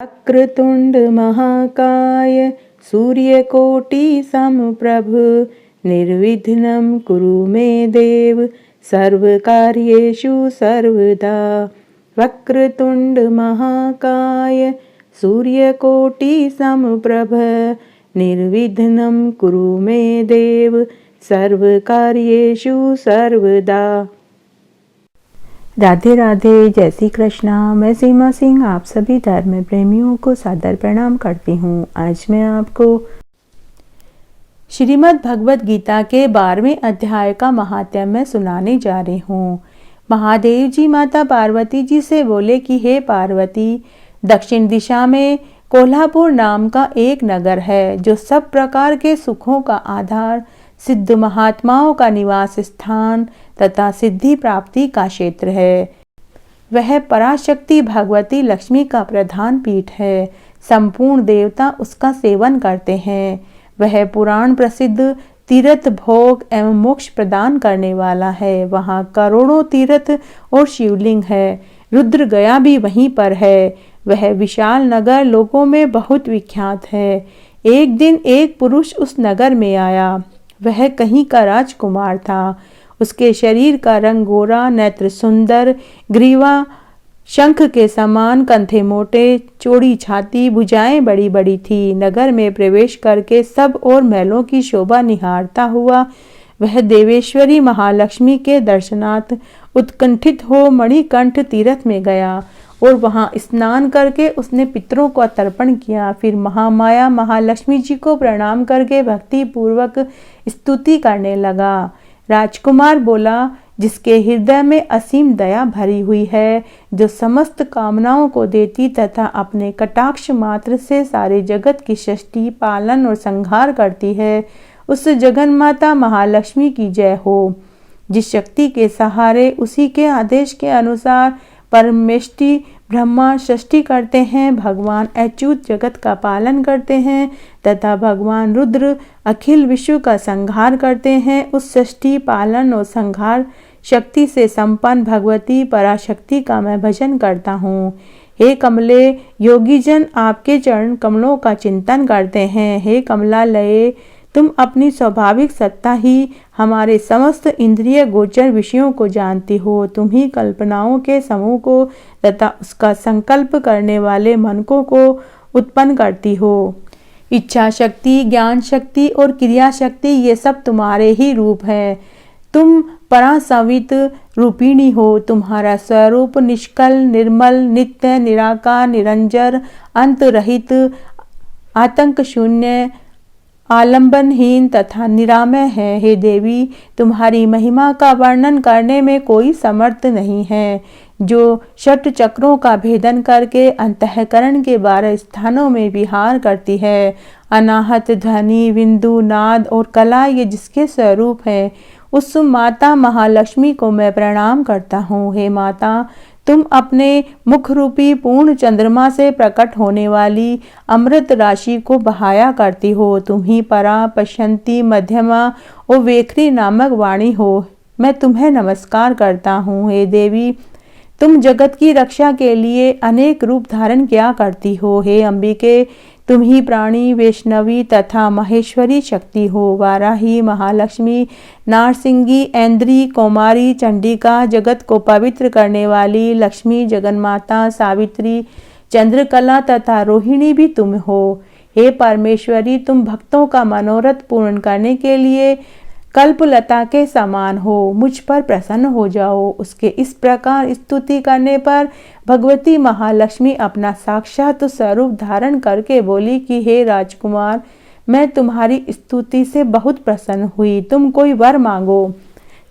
वक्रतुंड महाकाय सूर्यकोटि समप्रभ निर्विघ्नं कुरु मे देव सर्वकार्येषु सर्वदा। वक्रतुंड महाकाय सूर्यकोटि समप्रभ निर्विघ्नं कुरु मे देव सर्वकार्येषु सर्वदा। राधे राधे, जय श्री कृष्णा। मैं सीमा सिंह आप सभी धर्म प्रेमियों को सादर प्रणाम करती हूँ। आज मैं आपको श्रीमद् भगवत गीता के 12वें अध्याय का महात्म्य सुनाने जा रही हूँ। महादेव जी माता पार्वती जी से बोले कि हे पार्वती, दक्षिण दिशा में कोल्हापुर नाम का एक नगर है जो सब प्रकार के सुखों का आधार, सिद्ध महात्माओं का निवास स्थान तथा सिद्धि प्राप्ति का क्षेत्र है। वह पराशक्ति भगवती लक्ष्मी का प्रधान पीठ है। संपूर्ण देवता उसका सेवन करते हैं। वह पुराण प्रसिद्ध तीर्थ भोग एवं मोक्ष प्रदान करने वाला है। वहाँ करोड़ों तीर्थ और शिवलिंग है। रुद्र गया भी वहीं पर है। वह विशाल नगर लोगों में बहुत विख्यात है। एक दिन एक पुरुष उस नगर में आया। वह कहीं का राजकुमार था। उसके शरीर का रंग गोरा, नेत्र सुंदर, ग्रीवा शंख के समान, कंधे मोटे, चौड़ी छाती, भुजाएं बड़ी बड़ी थी। नगर में प्रवेश करके सब और महलों की शोभा निहारता हुआ वह देवेश्वरी महालक्ष्मी के दर्शनार्थ उत्कंठित हो मणिकंठ तीर्थ में गया और वहां स्नान करके उसने पितरों को तर्पण किया। फिर महामाया महालक्ष्मी जी को प्रणाम करके भक्ति पूर्वक स्तुति करने लगा। राजकुमार बोला, जिसके हृदय में असीम दया भरी हुई है, जो समस्त कामनाओं को देती तथा अपने कटाक्ष मात्र से सारे जगत की सृष्टि, पालन और संहार करती है, उस जगन्माता महालक्ष्मी की जय हो। जिस शक्ति के सहारे उसी के आदेश के अनुसार परमेष्टि ब्रह्मा सृष्टि करते हैं, भगवान अच्युत जगत का पालन करते हैं तथा भगवान रुद्र अखिल विश्व का संहार करते हैं, उस सृष्टि, पालन और संहार शक्ति से संपन्न भगवती पराशक्ति का मैं भजन करता हूँ। हे कमले, योगीजन आपके चरण कमलों का चिंतन करते हैं। हे कमला लये, तुम अपनी स्वाभाविक सत्ता ही हमारे समस्त इंद्रिय गोचर विषयों को जानती हो। तुम ही कल्पनाओं के समूह को तथा उसका संकल्प करने वाले मनकों को उत्पन्न करती हो। इच्छा शक्ति, ज्ञान शक्ति और क्रिया शक्ति ये सब तुम्हारे ही रूप है। तुम परासंवित रूपिणी हो। तुम्हारा स्वरूप निष्कल, निर्मल, नित्य, निराकार, निरंजर, अंत रहित, आतंक शून्य, आलंबनहीन तथा निरामय है। हे देवी, तुम्हारी महिमा का वर्णन करने में कोई समर्थ नहीं है। जो षट चक्रों का भेदन करके अंतःकरण के 12 स्थानों में विहार करती है। अनाहत, ध्वनि, बिंदु, नाद और कला ये जिसके स्वरूप है, उस माता महालक्ष्मी को मैं प्रणाम करता हूँ। हे माता, तुम अपने मुख रूपी पूर्ण चंद्रमा से प्रकट होने वाली अमृत राशि को बहाया करती हो। तुम ही परा, पश्यंती, मध्यमा और वेखरी नामक वाणी हो। मैं तुम्हें नमस्कार करता हूँ। हे देवी, तुम जगत की रक्षा के लिए अनेक रूप धारण किया करती हो। हे अंबिके, तुम ही प्राणी, वैष्णवी तथा महेश्वरी शक्ति हो। वाराही, महालक्ष्मी, नारसिंगी, ऐन्द्री, कौमारी, चंडिका, जगत को पवित्र करने वाली लक्ष्मी, जगन्माता, सावित्री, चंद्रकला तथा रोहिणी भी तुम हो। हे परमेश्वरी, तुम भक्तों का मनोरथ पूर्ण करने के लिए कल्पलता के समान हो। मुझ पर प्रसन्न हो जाओ। उसके इस प्रकार स्तुति करने पर भगवती महालक्ष्मी अपना साक्षात स्वरूप धारण करके बोली कि हे राजकुमार, मैं तुम्हारी स्तुति से बहुत प्रसन्न हुई। तुम कोई वर मांगो।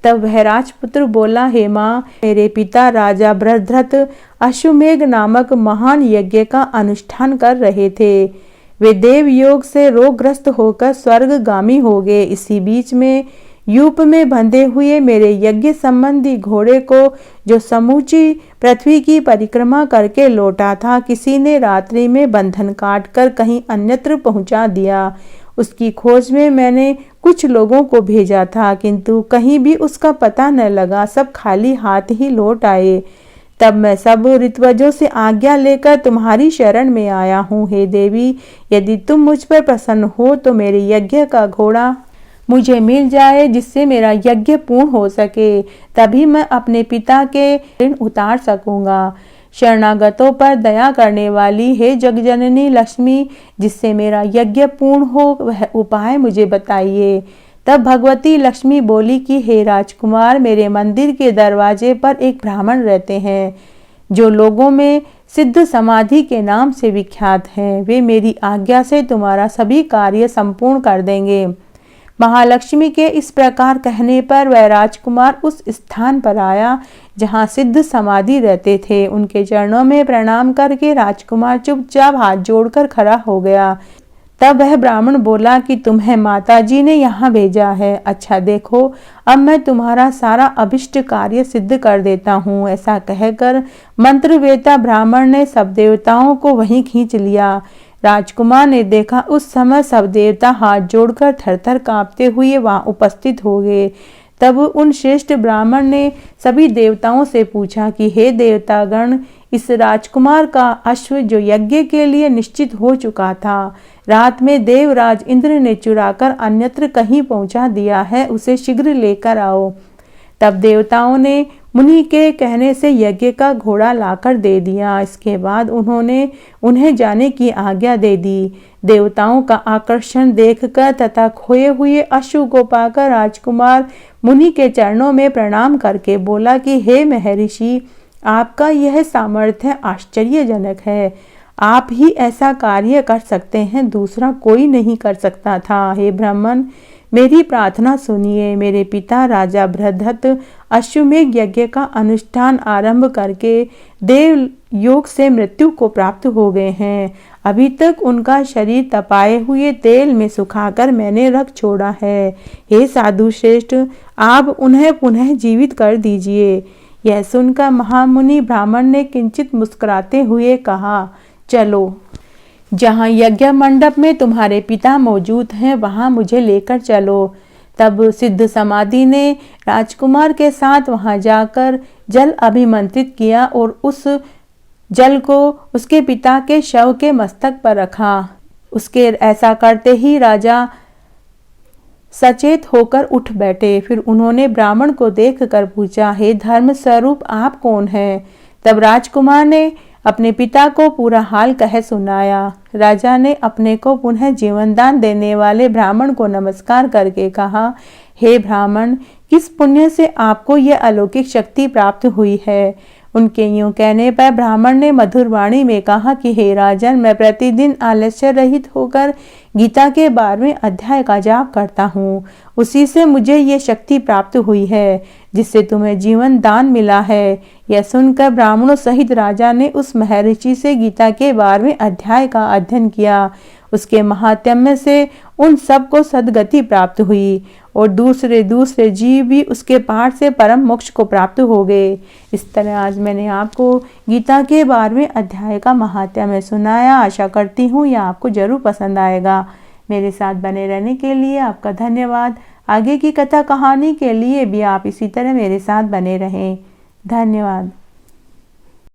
तब वह राजपुत्र बोला, हे माँ, मेरे पिता राजा भरद्रथ अश्वमेघ नामक महान यज्ञ का अनुष्ठान कर रहे थे। वे देव योग से रोगग्रस्त होकर स्वर्गगामी हो गए। इसी बीच में यूप में बंधे हुए मेरे यज्ञ संबंधी घोड़े को, जो समूची पृथ्वी की परिक्रमा करके लौटा था, किसी ने रात्रि में बंधन काटकर कहीं अन्यत्र पहुंचा दिया। उसकी खोज में मैंने कुछ लोगों को भेजा था, किंतु कहीं भी उसका पता न लगा। सब खाली हाथ ही लौट आए। तब मैं सब ऋत्वजों से आज्ञा लेकर तुम्हारी शरण में आया हूँ। हे देवी, यदि तुम मुझ पर प्रसन्न हो तो मेरे यज्ञ का घोड़ा मुझे मिल जाए, जिससे मेरा यज्ञ पूर्ण हो सके, तभी मैं अपने पिता के ऋण उतार सकूंगा। शरणागतों पर दया करने वाली हे जगजननी लक्ष्मी, जिससे मेरा यज्ञ पूर्ण हो, वह उपाय मुझे बताइए। तब भगवती लक्ष्मी बोली कि हे राजकुमार, मेरे मंदिर के दरवाजे पर एक ब्राह्मण रहते हैं, जो लोगों में सिद्ध समाधि के नाम से विख्यात हैं। वे मेरी आज्ञा से तुम्हारा सभी कार्य संपूर्ण कर देंगे। महालक्ष्मी के इस प्रकार कहने पर वह राजकुमार उस स्थान पर आया जहाँ सिद्ध समाधि रहते थे। उनके चरणों में प्रणाम करके राजकुमार चुपचाप हाथ जोड़कर खड़ा हो गया। तब वह ब्राह्मण बोला कि तुम्हें माताजी ने यहाँ भेजा है। अच्छा देखो, अब मैं तुम्हारा सारा अभिष्ट कार्य सिद्ध कर देता हूँ। ऐसा कहकर मंत्रवेता ब्राह्मण ने सब देवताओं को वहीं खींच लिया। राजकुमार ने देखा उस समय सब देवता हाथ जोड़कर थरथर कांपते हुए वहां उपस्थित हो गए। तब उन श्रेष्ठ ब्राह्मण ने सभी देवताओं से पूछा कि हे देवतागण, इस राजकुमार का अश्व जो यज्ञ के लिए निश्चित हो चुका था, रात में देवराज इंद्र ने चुराकर अन्यत्र कहीं पहुंचा दिया है, उसे शीघ्र लेकर आओ। तब देवताओं ने मुनि के कहने से यज्ञ का घोड़ा लाकर दे दिया। इसके बाद उन्होंने उन्हें जाने की आज्ञा दे दी। देवताओं का आकर्षण देखकर तथा खोए हुए अश्व को पाकर राजकुमार मुनि के चरणों में प्रणाम करके बोला कि हे महर्षि, आपका यह सामर्थ्य आश्चर्यजनक है। आप ही ऐसा कार्य कर सकते हैं, दूसरा कोई नहीं कर सकता था। हे ब्राह्मण, मेरी प्रार्थना सुनिए। मेरे पिता राजा बृहदत्त अश्वमेध यज्ञ का अनुष्ठान आरंभ करके देव योग से मृत्यु को प्राप्त हो गए हैं। अभी तक उनका शरीर तपाए हुए तेल में सुखाकर मैंने रख छोड़ा है। हे साधु श्रेष्ठ, आप उन्हें पुनः जीवित कर दीजिए। यह सुनकर महामुनि ब्राह्मण ने किंचित मुस्कुराते हुए कहा, चलो, जहाँ यज्ञ मंडप में तुम्हारे पिता मौजूद हैं वहाँ मुझे लेकर चलो। तब सिद्ध समाधि ने राजकुमार के साथ वहाँ जाकर जल अभिमंत्रित किया और उस जल को उसके पिता के शव के मस्तक पर रखा। उसके ऐसा करते ही राजा सचेत होकर उठ बैठे। फिर उन्होंने ब्राह्मण को देखकर पूछा, हे धर्म स्वरूप, आप कौन हैं? तब राजकुमार ने अपने पिता को पूरा हाल कह सुनाया। राजा ने अपने को पुनः जीवन दान देने वाले ब्राह्मण को नमस्कार करके कहा, हे ब्राह्मण, किस पुण्य से आपको यह अलौकिक शक्ति प्राप्त हुई है? उनके यूं कहने पर ब्राह्मण ने मधुर वाणी में कहा कि हे राजन, मैं प्रतिदिन आलस्य रहित होकर गीता के 12वें अध्याय का जाप करता हूँ। उसी से मुझे ये शक्ति प्राप्त हुई है जिससे तुम्हें जीवन दान मिला है। यह सुनकर ब्राह्मणों सहित राजा ने उस महर्षि से गीता के 12वें अध्याय का अध्ययन किया। उसके महात्म्य से उन सबको सद्गति प्राप्त हुई और दूसरे दूसरे जीव भी उसके पाठ से परम मोक्ष को प्राप्त हो गए। इस तरह आज मैंने आपको गीता के 12वें अध्याय का महात्म्य सुनाया। आशा करती हूँ यह आपको जरूर पसंद आएगा। मेरे साथ बने रहने के लिए आपका धन्यवाद। आगे की कथा कहानी के लिए भी आप इसी तरह मेरे साथ बने रहें। धन्यवाद।